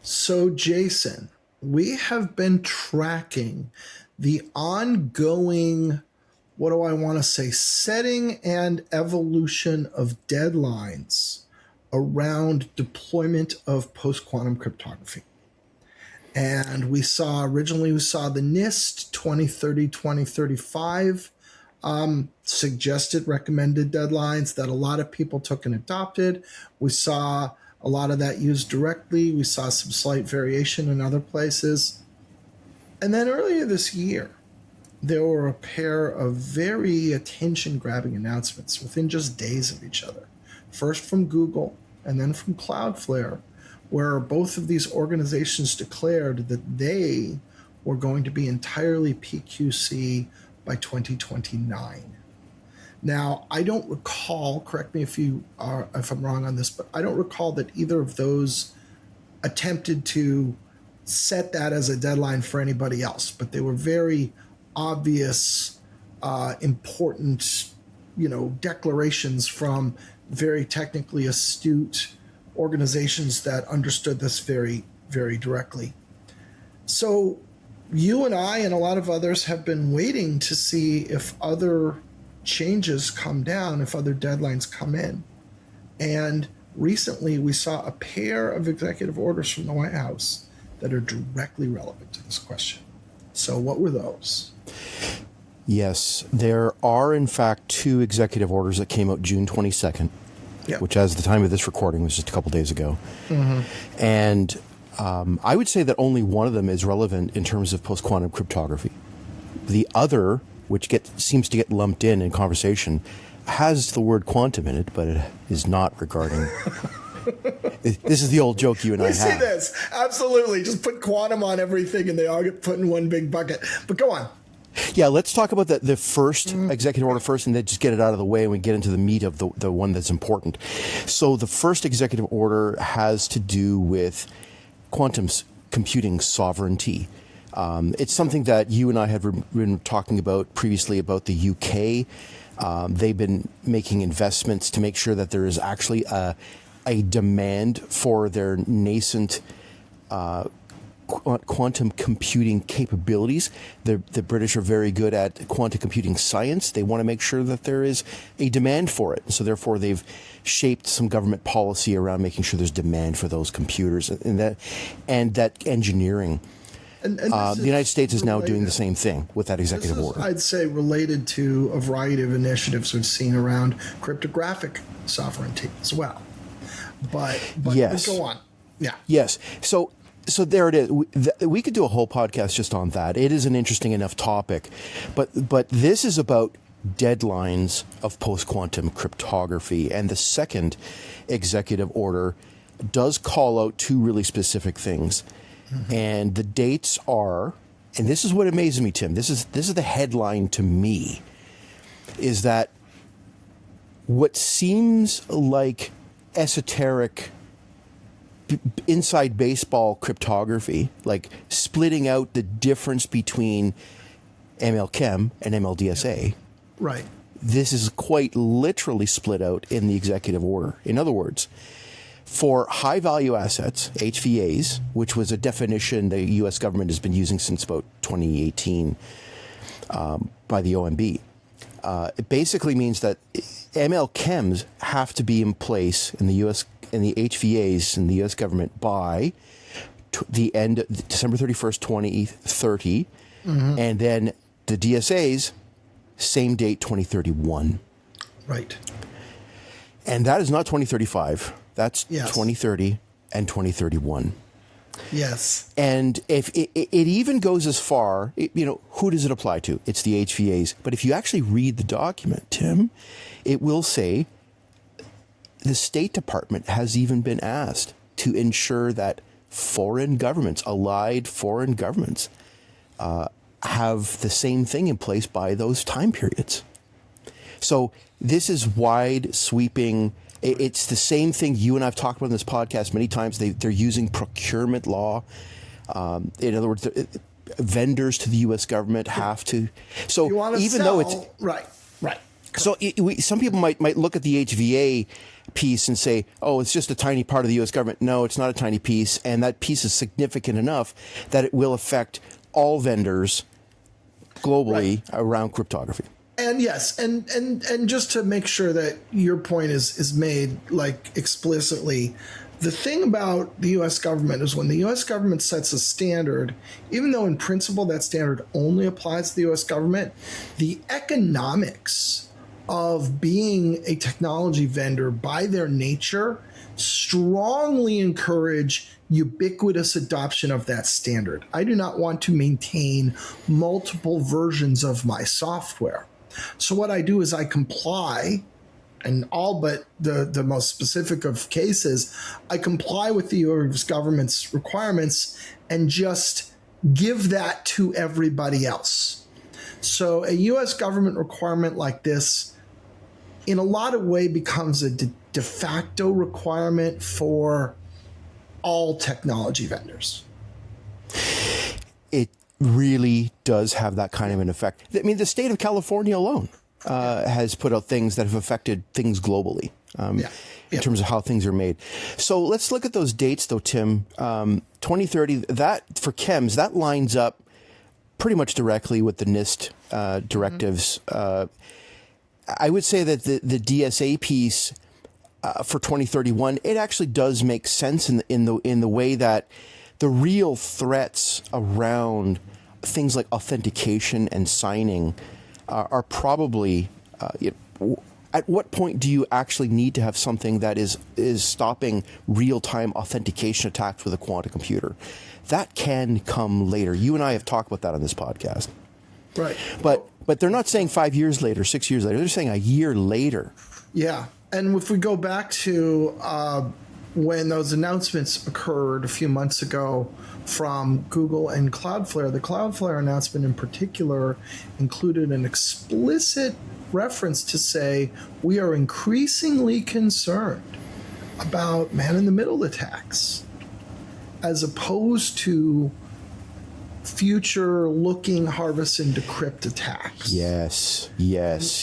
So, Jason, we have been tracking the ongoing, what do I want to say, setting and evolution of deadlines around deployment of post-quantum cryptography. And originally we saw the NIST 2030-2035 suggested recommended deadlines that a lot of people took and adopted. We saw a lot of that used directly. We saw some slight variation in other places. And then earlier this year, there were a pair of very attention-grabbing announcements within just days of each other. First from Google and then from Cloudflare, where both of these organizations declared that they were going to be entirely PQC by 2029. Now, I don't recall, correct me if I'm wrong on this, but I don't recall that either of those attempted to set that as a deadline for anybody else, but they were very obvious, important, declarations from very technically astute organizations that understood this very, very directly. So you and I and a lot of others have been waiting to see if other changes come down, if other deadlines come in. And recently we saw a pair of executive orders from the White House that are directly relevant to this question. So what were those? Yes, there are in fact two executive orders that came out June 22nd, which as the time of this recording was just a couple days ago. Mm-hmm. And I would say that only one of them is relevant in terms of post-quantum cryptography. The other, which seems to get lumped in conversation, has the word quantum in it, but it is not regarding... This is the old joke you and I have. We see this. Absolutely. Just put quantum on everything and they all get put in one big bucket. But go on. Yeah, let's talk about the first executive order first and then just get it out of the way and we get into the meat of the one that's important. So the first executive order has to do with quantum computing sovereignty. It's something that you and I have been talking about previously about the UK. They've been making investments to make sure that there is actually a demand for their nascent quantum computing capabilities. The British are very good at quantum computing science. They want to make sure that there is a demand for it. So therefore, they've shaped some government policy around making sure there's demand for those computers and that engineering. And the United States is now doing the same thing with that executive order. I'd say related to a variety of initiatives we've seen around cryptographic sovereignty as well. But yes. Go on. Yeah. Yes. So there it is. We could do a whole podcast just on that. It is an interesting enough topic. But this is about deadlines of post-quantum cryptography. And the second executive order does call out two really specific things. Mm-hmm. And the dates are, and this is what amazes me, Tim. This is the headline to me, is that what seems like esoteric inside baseball cryptography, like splitting out the difference between ML-Chem and ML-DSA. Right. This is quite literally split out in the executive order. In other words, for high value assets, HVAs, which was a definition the U.S. government has been using since about 2018 by the OMB, it basically means that ML-Chems have to be in place in the U.S. in the HVAs in the U.S. government by the end of December 31st, 2030. Mm-hmm. And then the DSAs, same date, 2031. Right. And that is not 2035. That's 2030 and 2031. Yes. And if it even goes as far, who does it apply to? It's the HVAs. But if you actually read the document, Tim, it will say the State Department has even been asked to ensure that foreign governments, allied foreign governments, have the same thing in place by those time periods. So this is wide sweeping. It's the same thing you and I have talked about in this podcast many times. They're using procurement law. In other words, vendors to the U.S. government have to. So even though it's right. So some people might look at the HVA piece and say, oh, it's just a tiny part of the U.S. government. No, it's not a tiny piece. And that piece is significant enough that it will affect all vendors globally around cryptography. And yes, and just to make sure that your point is made like explicitly, the thing about the U.S. government is when the U.S. government sets a standard, even though in principle that standard only applies to the U.S. government, the economics of being a technology vendor by their nature strongly encourage ubiquitous adoption of that standard. I do not want to maintain multiple versions of my software. So what I do is I comply, and all but the most specific of cases, I comply with the U.S. government's requirements and just give that to everybody else. So a U.S. government requirement like this, in a lot of ways, becomes a de facto requirement for all technology vendors. It really does have that kind of an effect. I mean, the state of California alone has put out things that have affected things globally in terms of how things are made. So let's look at those dates, though, Tim. 2030, that for chems, that lines up pretty much directly with the NIST directives. I would say that the DSA piece for 2031, it actually does make sense in the way that the real threats around things like authentication and signing are probably at what point do you actually need to have something that is stopping real-time authentication attacks with a quantum computer? That can come later. You and I have talked about that on this podcast. Right. But they're not saying 5 years later, 6 years later. They're saying a year later. Yeah. And if we go back to when those announcements occurred a few months ago from Google and Cloudflare, the Cloudflare announcement in particular included an explicit reference to say, we are increasingly concerned about man-in-the-middle attacks as opposed to future-looking harvest and decrypt attacks. Yes.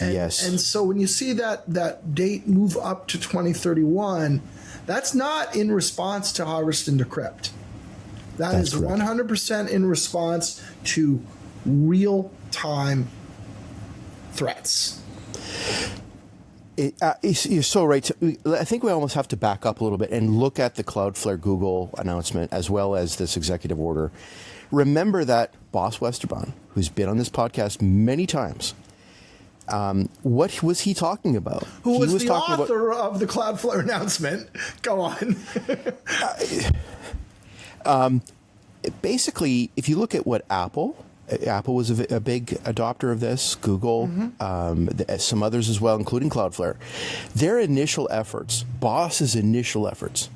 And so when you see that date move up to 2031, that's not in response to harvest and decrypt. That's 100% in response to real-time threats. You're so right. I think we almost have to back up a little bit and look at the Cloudflare Google announcement as well as this executive order. Remember that Boss Westerbaum, who's been on this podcast many times, what was he talking about? Who was the author of the Cloudflare announcement? Go on. Basically, if you look at what Apple was a big adopter of this, Google, some others as well, including Cloudflare. Their initial efforts, Boss's initial efforts,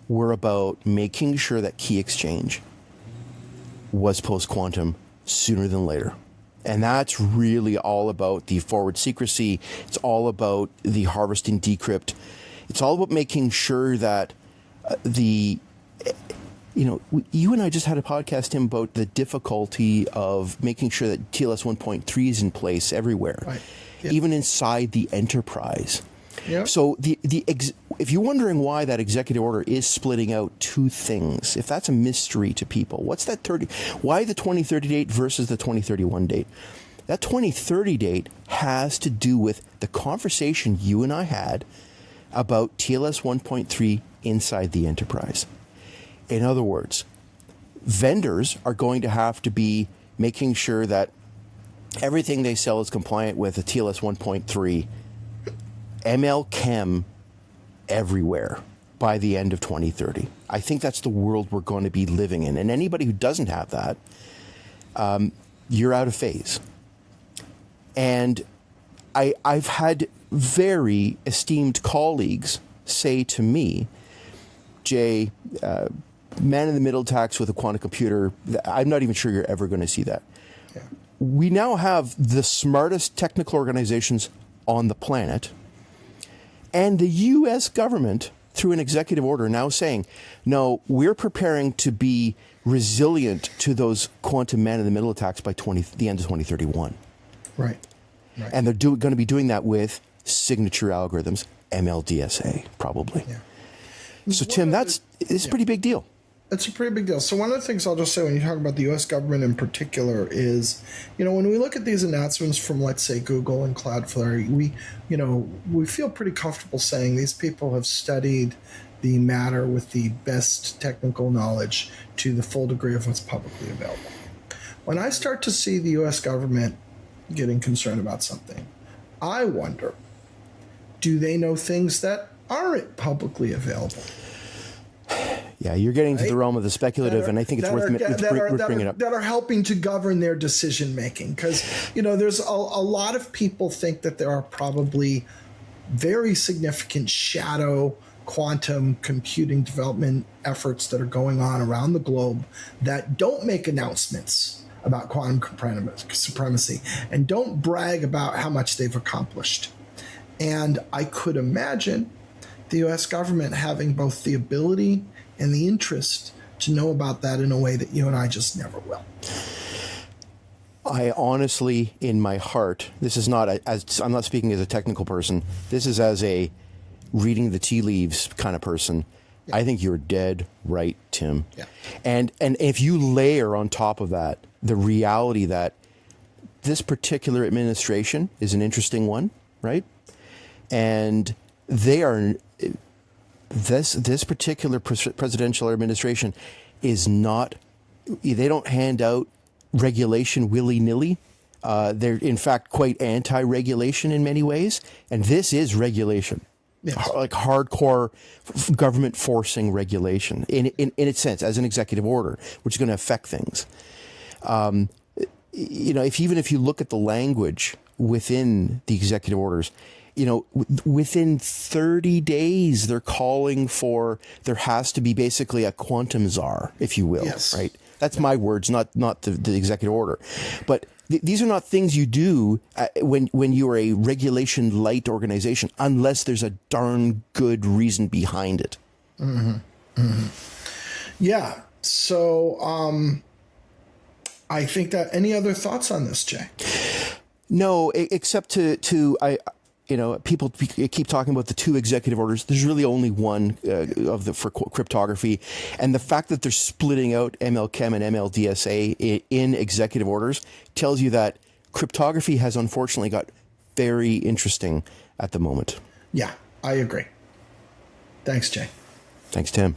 were about making sure that key exchange was post-quantum sooner than later. And that's really all about the forward secrecy. It's all about the harvesting decrypt. It's all about making sure that you and I just had a podcast, Tim, about the difficulty of making sure that TLS 1.3 is in place everywhere, right. Yep. Even inside the enterprise. Yep. So if you're wondering why that executive order is splitting out two things, if that's a mystery to people, what's that 30? Why the 2030 date versus the 2031 date? That 2030 date has to do with the conversation you and I had about TLS 1.3 inside the enterprise. In other words, vendors are going to have to be making sure that everything they sell is compliant with the TLS 1.3 ML Chem everywhere by the end of 2030. I think that's the world we're going to be living in. And anybody who doesn't have that, you're out of phase. And I've had very esteemed colleagues say to me, Jay, man-in-the-middle attacks with a quantum computer, I'm not even sure you're ever going to see that. Yeah. We now have the smartest technical organizations on the planet, and the U.S. government, through an executive order, now saying, no, we're preparing to be resilient to those quantum man-in-the-middle attacks by the end of 2031. Right. And they're going to be doing that with signature algorithms. ML-DSA, probably. Yeah. So, Tim, it's a pretty big deal. It's a pretty big deal. So one of the things I'll just say when you talk about the U.S. government in particular is, when we look at these announcements from, let's say, Google and Cloudflare, we feel pretty comfortable saying these people have studied the matter with the best technical knowledge to the full degree of what's publicly available. When I start to see the U.S. government getting concerned about something, I wonder, do they know things that aren't publicly available? Yeah, you're getting to the realm of the speculative, and I think it's worth bringing it up. That are helping to govern their decision making. Because, there's a lot of people think that there are probably very significant shadow quantum computing development efforts that are going on around the globe that don't make announcements about quantum supremacy and don't brag about how much they've accomplished. And I could imagine the U.S. government having both the ability and the interest to know about that in a way that you and I just never will. I honestly, in my heart, this is not, I'm not speaking as a technical person, this is as a reading the tea leaves kind of person. Yeah. I think you're dead right, Tim. Yeah. And if you layer on top of that the reality that this particular administration is an interesting one, right? And they are... This particular presidential administration is not, they don't hand out regulation willy-nilly. They're, in fact, quite anti-regulation in many ways. And this is regulation. Yes. Like hardcore government forcing regulation in its sense, as an executive order, which is going to affect things. Even if you look at the language within the executive orders, within 30 days, they're calling for, there has to be basically a quantum czar, if you will, yes. Right? That's my words, not the executive order. But these are not things you do when you are a regulation light organization, unless there's a darn good reason behind it. Mm-hmm. Mm-hmm. Yeah. So I think that, any other thoughts on this, Jay? No, except to people keep talking about the two executive orders. There's really only one for cryptography, and the fact that they're splitting out ML-Chem and ML-DSA in executive orders tells you that cryptography has unfortunately got very interesting at the moment. Yeah, I agree. Thanks, Jay. Thanks, Tim.